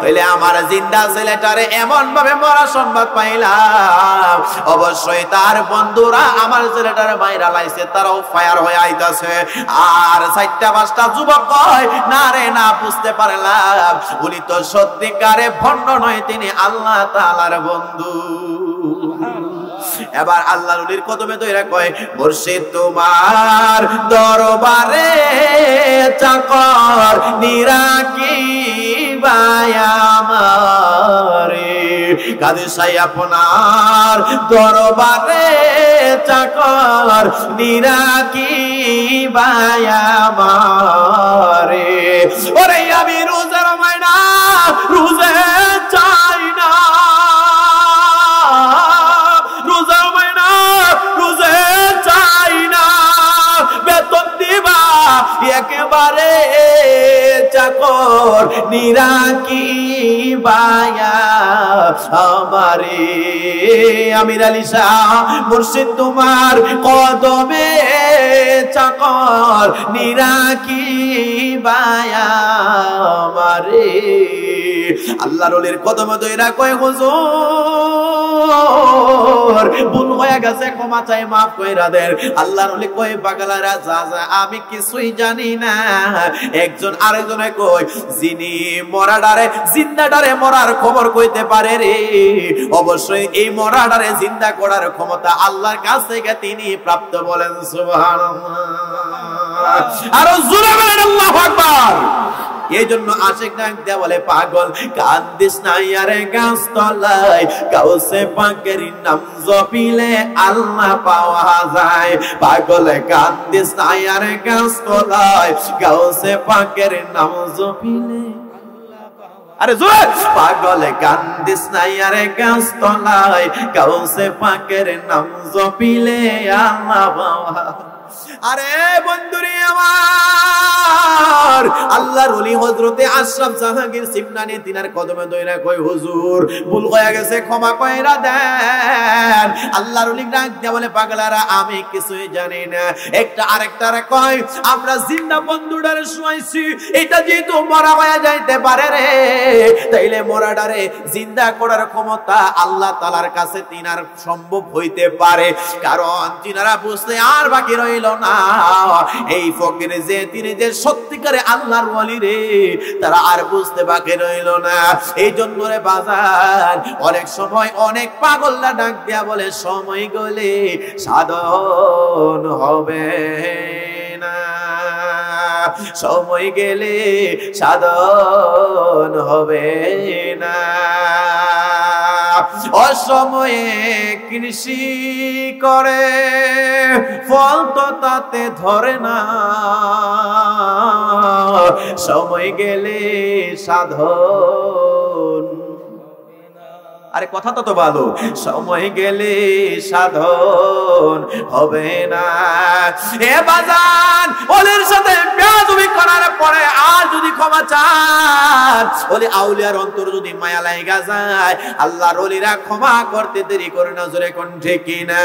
বলে আমার জিন্দা ছেলেটারে এমন ভাবে মরা সংবাদ পাইলাম, অবশ্যই তার বন্ধুরা আমার ছেলেটারে মাইরা লাইছে, তারাও ফায়ার হয়ে আইতাছে। আর 4-5টা যুবক কয়, না রে না, বুঝতে পারলাম উনি তো সত্যিকারে ভণ্ড নয়, তিনি আল্লাহ তাআলার বন্ধু। এবার আল্লাহর ওলির কদমে দইরা কয়, মুর্শিদ তোমার দরবারে চাকর নিরাকি বায়ামারে, কাদের সাই আপনার দরবারে চাকর নিরাকি বায়ামারে। ওরে আমি রোজার মাইনা রোজে চাই না, একেবারে চাকর নিরাকি বায়া আমারে। আমির আলী শাহ মুর্শিদ তোমার কদমে চাকর নিরাকি বায়া আমারে। আল্লাহর ওলির কদমে দইরা কয়, হুজুর ভুল হয়ে গেছে, ক্ষমা চাই, মাফ কইরা দেন। আল্লাহর ওলি কয়, পাগলারা যা যা, আমি কিছুই জানি না। একজন আরেকজনে কই, যিনি মরাডারে জিন্দাডারে মরার খবর কইতে পারে রে, অবশ্যই এই মরাডারে জিন্দা করার ক্ষমতা আল্লাহর কাছ থেকে তিনি প্রাপ্ত, বলেন সুবহানাল্লাহ। আরো জোরে বলেন আল্লাহু আকবার। এই জন্য আশিক ডাক দেয়া বলে, পাগল কান্দিস না আরে গাছ তলায়, গাউসে পাকের নাম জপিলে আল্লাহ পাওয়া যায়। পাগল কান্দিস না আরে গাছ তলায়, গাউসে পাকের নাম জপিলে, আরে জোরে, পাগল কান্দিস না আরে গাছ তলায়, গাউসে পাকের নাম জপিলে আল্লাহ পাওয়া। আরে বন্ধুরে আমার, আল্লাহর ওলি হযরতে আশরাফ জাহাঙ্গীর সিমনানি তিনার কদমে দইরা কই, হুজুর ভুল হয়ে গেছে, ক্ষমা কইরা দেন। আল্লাহর ওলি ডাক দিয়া বলে, পাগলারা আমি কিছুই জানি না। একটা আরেকটারে কয়, আমরা জিন্দা বন্ধুটারে শুয়াইছি, এটা যেহেতু মরা হয়ে যাইতে পারে রে, তাইলে মরাটারে জিন্দা করার ক্ষমতা আল্লাহ তাআলার কাছে তিনার সম্ভব হইতে পারে। কারণ তিনারা বুঝতে আর বাকি রইল রইল না। এই ফকির যে তিনি যে সত্যিকারে আল্লাহর ওয়ালি রে, তারা আর বুঝতে বাকি রইল না। এই জন্য রে বাজার, অনেক সময় অনেক পাগলরা ডাক দিয়া বলে সময় গেলে সাধন হবে না, সময় গেলে সাধন হবে না। অসময়ে কৃষি করে ফল তো তাতে ধরে না, সময় গেলে সাধন। আরে কথা তো ভালো, সময় গেলে সাধন হবে না। এ বাজান, ওদের সাথে বেয়াদবি করার পরে আর যদি ক্ষমা চান, ওলি আউলিয়ার অন্তর যদি মায়া লাগা যায়, আল্লাহর ওলিরা ক্ষমা করতে দেরি করে না। জোরে কোন ঠিক কিনা?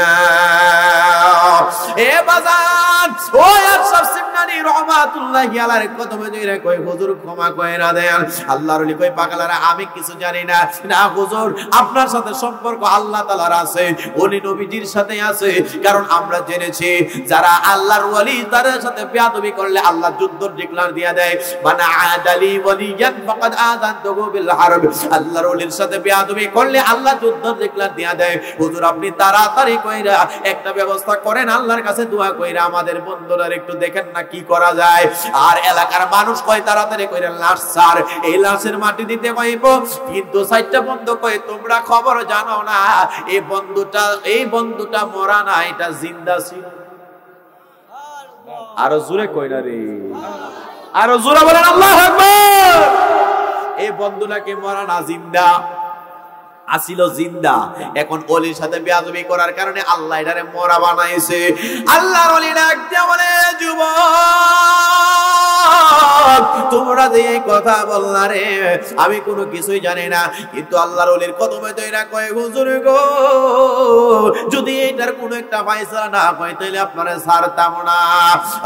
এ বাজান, ওই আশরাফ সিমনানি রহমাতুল্লাহি আলাইহির কদমে জইরা কই হুজুর ক্ষমা কইরা দেন। আল্লাহর ওলি কই পাগলারা আমি কিছু জানি না। না হুজুর, আপনার সাথে সম্পর্ক আল্লাহ তাআলার আছে, ওলি নবীজির সাথে আছে। কারণ আমরা জেনেছি যারা আল্লাহর ওলি তাদের সাথে বেয়াদবি করলে আল্লাহ যুদ্ধ ডিক্লার দিয়া দেয়, মান আদালি ওয়ালিয়ান ফাকাদ আযানতুহু বিল হারব। আল্লাহর ওলির সাথে বেয়াদবি করলে আল্লাহ যুদ্ধ ডিক্লার দিয়া দেয়। হুজুর আপনি তাড়াতাড়ি কইরা একটা ব্যবস্থা করেন, আল্লাহর কাছে দোয়া কইরা আমাদের বন্ধুরা একটু দেখেন না কি করা যায়। আর এলাকার মানুষ কয় তাড়াতাড়ি কইরা লাশ ছাড়, এই লাশের মাটি দিতে কইব। কিন্তু সাইটটা বন্ধ কয় তোমরা খবর জানো না এই বন্ধুটা মরা না, এটা জিন্দা ছিল। আরো জোরে কই না রে, আরো জোরে বলেন আল্লাহু আকবার। এই বন্ধুটাকে মরা না, জিন্দা আসিল, জিন্দা। এখন ওলির সাথে বেয়াদবি করার কারণে আল্লাহ এটারে মরা বানাইছে। আল্লাহর ওলি ডাক দিয়া বলে যুবক, তোমরা যে এই কথা বললা রে, আমি কোনো কিছুই জানি না। কিন্তু আল্লাহর ওলির কদমে তৈরা কয় হুজুর গো, যদি এটার কোনো একটা ফয়সালা না হয় তাহলে আপনারা ছাড়তাম না।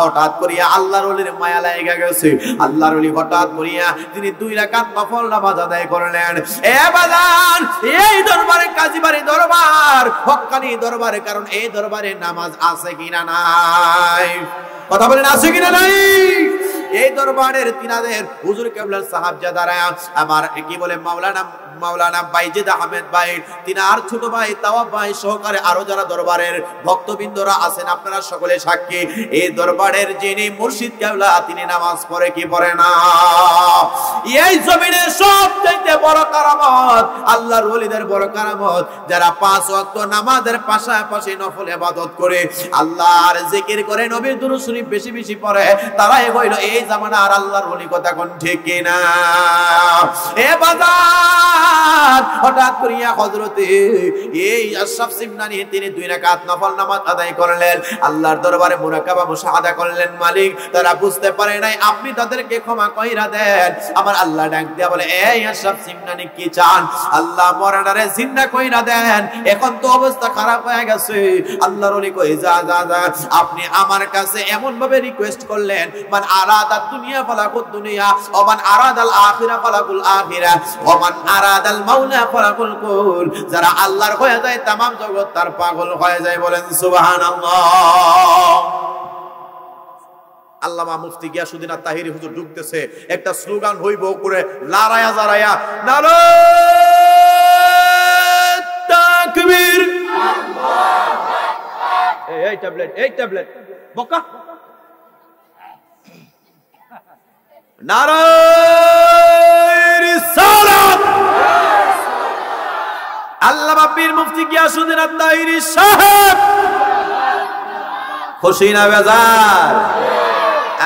হঠাৎ করিয়া আল্লাহর ওলির মায়া লাগা গেছে। আল্লাহর ওলি হঠাৎ করিয়া তিনি 2 রাকাত নফল নামাজ আদায় করলেন। এ বাজান, এই দরবারে কাজীবাড়ি দরবার, হক্কানি দরবারে, কারণ এই দরবারে নামাজ আছে কিনা নাই? কথা বলেন আছে কিনা নাই? এই দরবারের তিনাদের হুজুর কেবলার সাহাবজাদারা, আমার কি বলে মাওলানা বাইজিদ আহমেদ ভাই, তিনার ছোট ভাই তাওয়াব ভাই সহকারে আরো যারা দরবারের ভক্তবৃন্দরা আছেন, আপনারা সকলে সাক্ষী। এই দরবারের যিনি মুর্শিদ কেবলা, তিনি নামাজ পড়ে কি পড়ে না? এই জমিনের সবচেয়ে বড় কারামত, আল্লাহর ওলিদের বড় কারামত, যারা 5 ওয়াক্ত নামাজের পাশাপাশি নফল ইবাদত করে, আল্লাহর জিকির করে, নবীর দুরূদ শরীফ বেশি বেশি পড়ে, তারাই হইল এই জামানার আল্লাহর ওলি। কথা কোন ঠিক কিনা? এ বাজার, হঠাৎ করিয়া হযরতে এই আশরাফ সিমনানি তিনি 2 রাকাত নফল নামাজ আদায় করলেন, আল্লাহর দরবারে মুরাকাবা মুশাহাদা করলেন। মালিক তারা বুঝতে পারে নাই, আপনি তাদেরকে ক্ষমা কইরা দেন। আমার আল্লাহ ডাক দিয়া বলে, এই আশরাফ সিমনানি কি চান? আল্লাহ মরানারে জিন্দা কইরা দেন, এখন তো অবস্থা খারাপ হয়ে গেছে। আল্লাহর ওলি কই যা যা যা, আপনি আমার কাছে এমন ভাবে রিকোয়েস্ট করলেন, মান আরাদাত দুনিয়া ফালাকুদ দুনিয়া ওয়া মান আরাদাল আখিরা ফালাকুল আখিরা ওয়া মান আরাদাল মাওলা ফালাকুল কুল। যারা আল্লাহর হয়ে যায় तमाम জগৎ তার পাগল হয়ে যায়। বলেন সুবহানাল্লাহ। আল্লামা মুফতি গিয়াসউদ্দিন আত-তাহিরি হুজুর ঢুকতেছে, একটা স্লোগান হইব করে লারায়া জারায়া, নারায়ে তাকবীর, আল্লাহু আকবার। এই ট্যাবলেট বকা, নারায়ে রিসালাত। আল্লামা পীর মুফতি গিয়াসউদ্দিন আত-তাহিরি সাহেব খুশি না বেজার?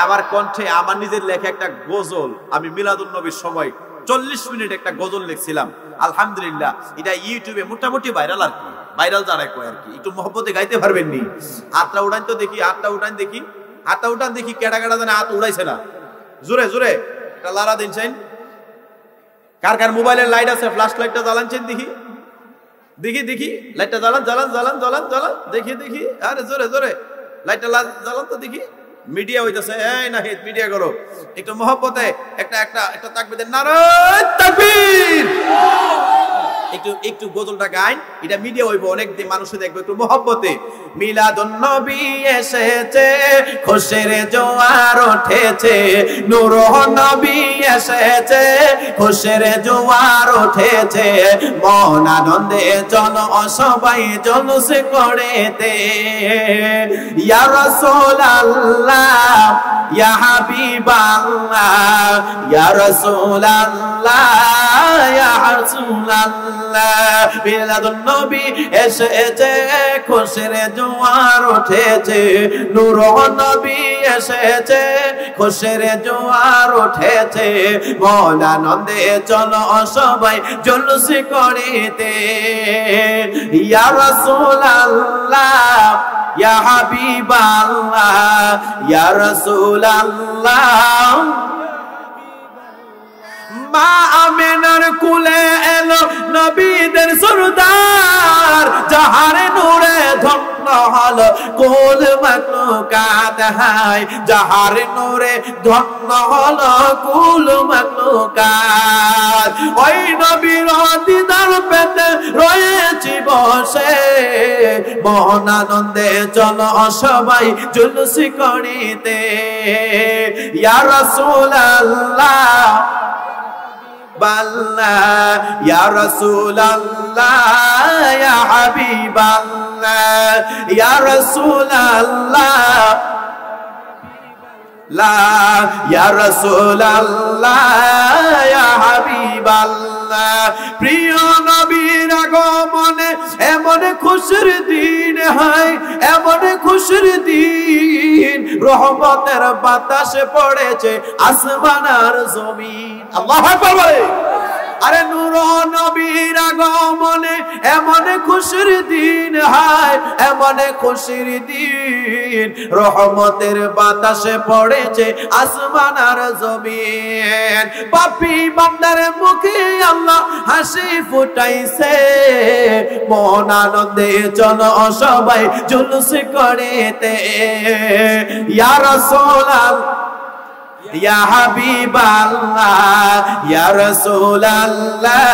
আমার কণ্ঠে আমার নিজের লেখা একটা গজল, আমি মিলাদুন নবীর সময় 40 মিনিট একটা গজল লিখছিলাম। আলহামদুলিল্লাহ, এটা ইউটিউবে মোটামুটি ভাইরাল, আর কি ভাইরাল যারা কয় আর কি। একটু মহব্বতে গাইতে পারবেন নি? হাতটা উঠান তো দেখি, হাতটা উঠান দেখি, হাতটা উঠান দেখি। কেডা কেডা জানে হাত উড়াইছে না? জোরে জোরে একটা লারা দিনছেন। কার কার মোবাইলের লাইট আছে? ফ্ল্যাশ লাইটটা জ্বালানছেন দেখি, দেখি দেখি, লাইটটা জ্বালান জ্বালান জ্বালান জ্বালান জ্বালান, দেখি দেখি। আরে জোরে জোরে লাইটটা জ্বালান তো দেখি। মিডিয়া হইতেছে, এই না হিত মিডিয়া করো। একটু মহব্বতে একটা একটা একটা তাকবীর দেন, নারায়ে তাকবীর। একটু একটু গজলটা গাইন, এটা মিডিয়া হইব, অনেক মানুষে দেখবে একটু মহব্বতে। মিলাদুন নবী এসেছে, খুশির জোয়ার উঠেছে, নূর নবী এসেছে, খুশির জোয়ার উঠেছে, মন আনন্দে চলো সবাই জলুস করেতে। ইয়া রাসূলুল্লাহ ইয়া হাবিবাল্লাহ ইয়া রাসূলুল্লাহ ইয়া রাসূলুল্লাহ, মিলাদুন নবী এসেছে, খুশির জোয়ার উঠেছে, নূর নবী এসেছে, খুশির জোয়ার উঠেছে, মন আনন্দে চলো সবাই জলুস করিতে। ইয়া রাসূলুল্লাহ ইয়া হাবিবাল্লাহ ইয়া রাসূলুল্লাহ। মা আমেনার কুলে এলো নবীদের সরদার, যাহার নূরে ধন্য হলো কুল মাখলুকাত, হায় যাহার নূরে ধন্য হলো কুল মাখলুকাত। ওই নবীর দিদার পেতে রয়েছি বসে, মন আনন্দে চলো সবাই জুলুস করিতে। ইয়া রাসূলুল্লাহ বাল্লাহ ইয়া রাসূলুল্লাহ ইয়া হাবিবাল্লাহ ইয়া রাসূলুল্লাহ লা ইয়া রাসূলুল্লাহ ইয়া হাবিবাল্লাহ। প্রিয় নবীর আগমনে এমন খুশির দিন হয়, এমন খুশির দিন, রহমতের বাতাস পড়েছে আসমান আর জমিন। আল্লাহু আকবার বলে। আরে নূর নবীর আগমনে এমন খুশির দিন হয়, এমন খুশির দিন, রহমতের বাতাসে পড়েছে আসমান আর জমিন। পাপী বান্দার মুখে আল্লাহ হাসি ফুটাইছে, মন আনন্দে চলো সবাই জুলুস করেতে। ইয়া রাসূলুল্লাহ ইয়া হাবিবাল্লাহ ইয়া রাসূলুল্লাহ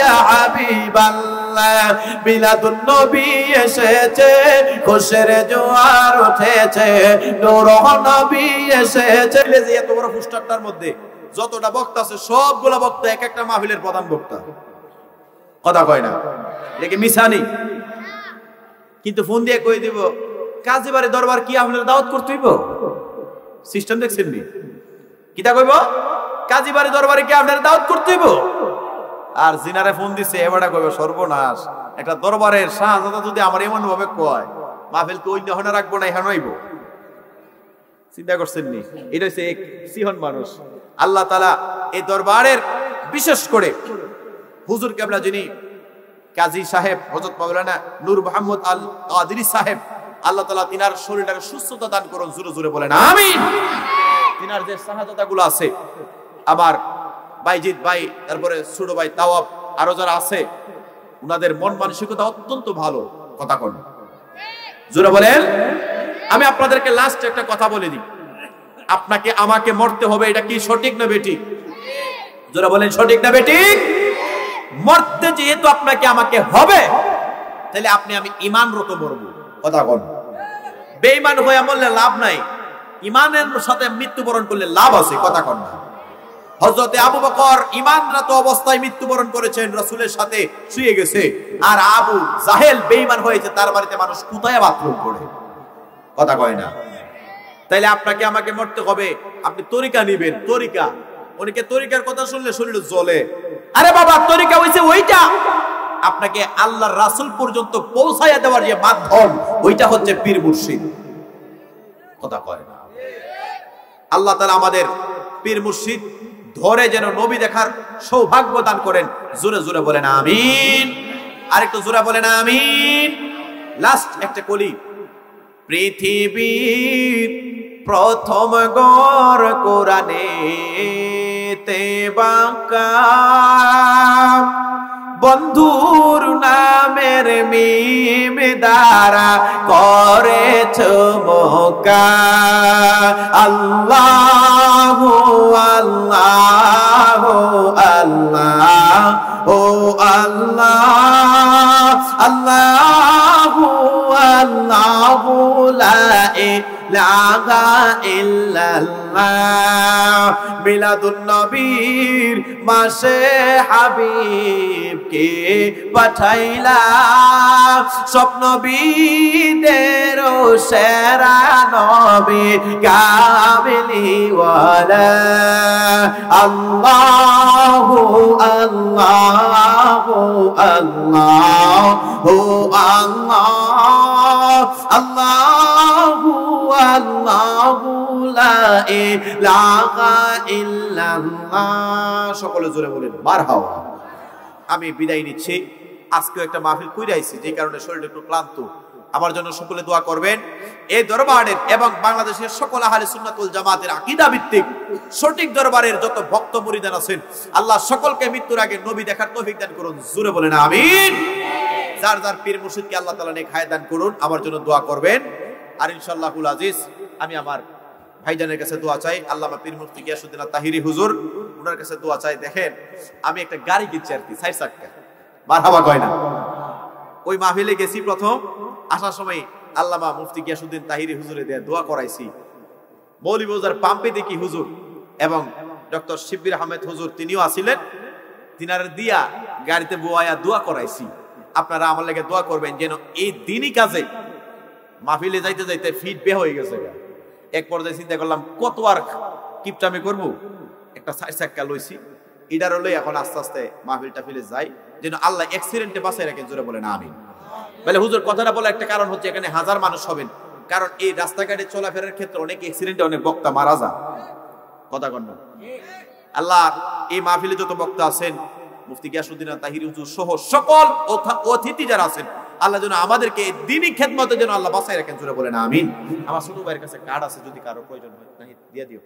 ইয়া হাবিবাল্লাহ, মিলাদুন নবী এসেছে, খুশির জোয়ার উঠেছে, নূর নবী এসেছে। এত বড় পোস্টারটার মধ্যে যতটা বক্তা আছে সবগুলা বক্তা এক একটা মাহফিলের প্রধান বক্তা, কথা কয় না, দেখে মিশানি। কিন্তু ফোন দিয়ে কই দিব কাজীবাড়ি দরবার কি আপনার দাওয়াত করতে হইব, সিস্টেম দেখছেন নি? কিতা কইব কাজীবাড়ি দরবারে কি আপনার দাওয়াত করতে হইব? আর জিনারে ফোন দিছে এবারে কইব সর্বনাশ, একটা দরবারের শাহজাদা যদি আমার এমন ভাবে কয় মাহফিল তো অন্য হনে রাখবো না, এখানে হইব। চিন্তা করছেন নি? এটা হচ্ছে এক সিহন মানুষ। আল্লাহ তাআলা এই দরবারের বিশেষ করে হুজুর কেবলা যিনি কাজী সাহেব হযরত মাওলানা নূর মোহাম্মদ আল কাদেরী সাহেব, আল্লাহ তাআলা তিনার শরীরটাকে সুস্থতা দান করুন, জোরে জোরে বলেন আমিন। তিনার যে শাহাদাতগুলো আছে, আমার বাইজিৎ ভাই, তারপরে ছোট ভাই তাওয়াব, আরো যারা আছে, উনাদের মন মানসিকতা অত্যন্ত ভালো, কথা কোন জোরে বলেন। আমি আপনাদেরকে লাস্ট একটা কথা বলে দিই, আপনাকে আমাকে মরতে হবে, এটা কি সঠিক না বেঠিক? জোরে বলেন সঠিক না বেঠিক? মরতে যেহেতু আপনাকে আমাকে হবে, তাহলে আপনি আমি ঈমানরত মরব, কথা কোন। বেঈমান হয়ে মরলে লাভ নাই, ঈমানের সাথে মৃত্যুবরণ করলে লাভ আছে, কথা কোন না। হযরতে আবু বকর ঈমানরত অবস্থায় মৃত্যুবরণ করেছেন, রাসূলের সাথে শুয়ে গেছে। আর আবু জাহেল বেঈমান হয়েছে, তার বাড়িতে মানুষ কোথায় বাথরুম করে, কথা কয় না। তাইলে আপনাকে আমাকে মরতে হবে, আপনি তরিকা নিবেন, তরিকা। অনেকে তরিকার কথা শুনলে শরীর জ্বলে, আরে বাবা তরিকা হইছে ওইটা, আপনাকে আল্লাহর রাসূল পর্যন্ত পৌঁছায়া দেওয়ার যে মাধ্যম, ওইটা হচ্ছে পীর মুর্শিদ, কথা কয় না। আল্লাহ তাআলা আমাদের পীর মুর্শিদ ধরে যেন নবী দেখার সৌভাগ্য দান করেন, জোরে জোরে বলেন আমিন। আরেকটু জোরে বলেন আমিন। লাস্ট একটা কলি, পৃথিবীর প্রথম গর কোরআনেতে বাঁকা, বন্ধুর নামের মিম দ্বারা করেছ মোকা। আল্লাহু আল্লাহু আল্লাহ ও আল্লাহ আল্লাহু আল্লাহু লা ইলাহা ইল্লাল্লাহ মিলাদুন নবীর মাসে হাবিবকে পাঠাইলা সব নবীদের সেরা নবী কামিলিওয়ালা আল্লাহু আল্লাহু আল্লাহু আল্লাহ আল্লাহু আল্লাহু লা ইলাহা ইল্লাল্লাহ সকলে জোরে বলেন মারহাবা। আমি বিদায় নিচ্ছি। আজকেও একটা মাহফিল কইরাইছি যে কারণে শরীরটা একটু ক্লান্ত। আমার জন্য সকলে দোয়া করবেন। এই দরবারের এবং বাংলাদেশের সকল আহলে সুন্নাত ওয়াল জামাতের আকীদা ভিত্তিক সঠিক দরবারের যত ভক্ত মুরিদান আছেন আল্লাহ সকলকে মৃত্যুর আগে নবী দেখার তৌফিক দান করুন। জোরে বলেন আমিন। যার যার পীর মুর্শিদকে আল্লাহ তাআলা নেক হায়াত দান করুন। আমার জন্য দোয়া করবেন। আর ইনশাআল্লাহুল আজিজ আমি আমার ভাইজানের কাছে দোয়া চাই। আল্লামা পীর মুফতি গিয়াসউদ্দিন তাহিরি হুজুর ওনার কাছে দোয়া চাই। দেখেন আমি একটা গাড়ি কিনছি আর কি 4 চাকা, মারহাবা কয় না। ওই মাহফিলে গেছি প্রথম আসার সময় আল্লামা মুফতি গিয়াসউদ্দিন তাহিরি হুজুরে দিয়ে দোয়া করাইছি। মৌলভীবাজার পাম্পে দেখি হুজুর এবং ডক্টর শিব্বির আহমেদ হুজুর তিনিও আছিলেন। তিনার দিয়া গাড়িতে বোয়ায়া দোয়া করাইছি। আপনারা আমার লাগে দোয়া করবেন যেন এই দিনই কাজে মাহফিলে যাইতে যাইতে ফিট বে হয়ে গেছে। এক পর্যায়ে চিন্তা করলাম কত আর কিপটামি করবো, একটা 4 চাকা লইছি এটার লই এখন আস্তে আস্তে মাহফিলটা ফিরে যাই যেন আল্লাহ অ্যাক্সিডেন্টে বাঁচাই রাখেন। জোরে বলেন আমিন। বলে হুজুর কথাটা বলে একটা কারণ হচ্ছে এখানে হাজার মানুষ হবেন, কারণ এই রাস্তাঘাটে চলাফেরার ক্ষেত্রে অনেক অ্যাক্সিডেন্টে অনেক বক্তা মারা যায়। কথা কন না। আল্লাহ এই মাহফিলে যত বক্তা আছেন মুফতি গিয়াসউদ্দিন তাহিরি হুজুর সহ সকল অতিথি যারা আছেন আল্লাহ যেন আমাদেরকে দ্বীনি খেদমতে যেন আল্লাহ বাঁচাই রাখেন। জোরে বলেন আমিন। আমার ছোট ভাইয়ের কাছে কার্ড আছে, যদি কারো প্রয়োজন হয় দিয়ে দিও।